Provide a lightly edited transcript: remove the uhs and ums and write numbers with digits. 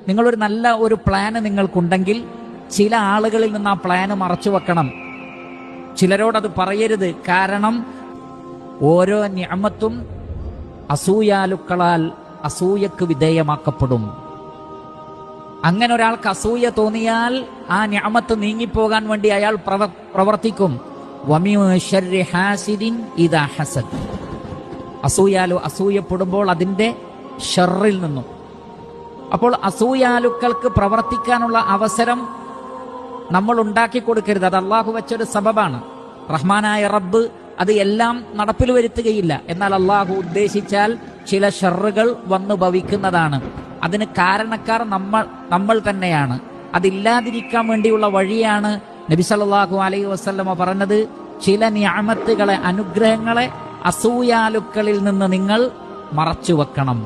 നിങ്ങളൊരു നല്ല ഒരു പ്ലാന് നിങ്ങൾക്കുണ്ടെങ്കിൽ ചില ആളുകളിൽ നിന്ന് ആ പ്ലാന് മറച്ചു വെക്കണം. ചിലരോടത് പറയരുത്. കാരണം ഓരോ നിഅമത്തും അസൂയാലുക്കളാൽ അസൂയക്ക് വിധേയമാക്കപ്പെടും. അങ്ങനെ ഒരാൾക്ക് അസൂയ തോന്നിയാൽ ആ നിഅമത്ത് നീങ്ങിപ്പോകാൻ വേണ്ടി അയാൾ പ്രവർത്തിക്കും. വമിൻ ശർരി ഹാസിദിൻ ഇദാ ഹസദ്. അസൂയപ്പെടുമ്പോൾ അതിന്റെ ഷർറിൽ നിന്നും. അപ്പോൾ അസൂയാലുക്കൾക്ക് പ്രവർത്തിക്കാനുള്ള അവസരം നമ്മൾ ഉണ്ടാക്കി കൊടുക്കരുത്. അത് അള്ളാഹു വെച്ചൊരു സബബാണ്. റഹ്മാനായ റബ്ബ് അത് എല്ലാം നടപ്പിൽ വരുത്തുകയില്ല. എന്നാൽ അള്ളാഹു ഉദ്ദേശിച്ചാൽ ചില ഷർറുകൾ വന്നു ഭവിക്കുന്നതാണ്. അതിന് കാരണക്കാർ നമ്മൾ തന്നെയാണ്. അതില്ലാതിരിക്കാൻ വേണ്ടിയുള്ള വഴിയാണ് നബി സല്ലല്ലാഹു അലൈഹി വസല്ലമ പറഞ്ഞത്, ചില നിഅമത്തുകളെ, അനുഗ്രഹങ്ങളെ അസൂയാലുക്കളിൽ നിന്ന് നിങ്ങൾ മറച്ചു വെക്കണം.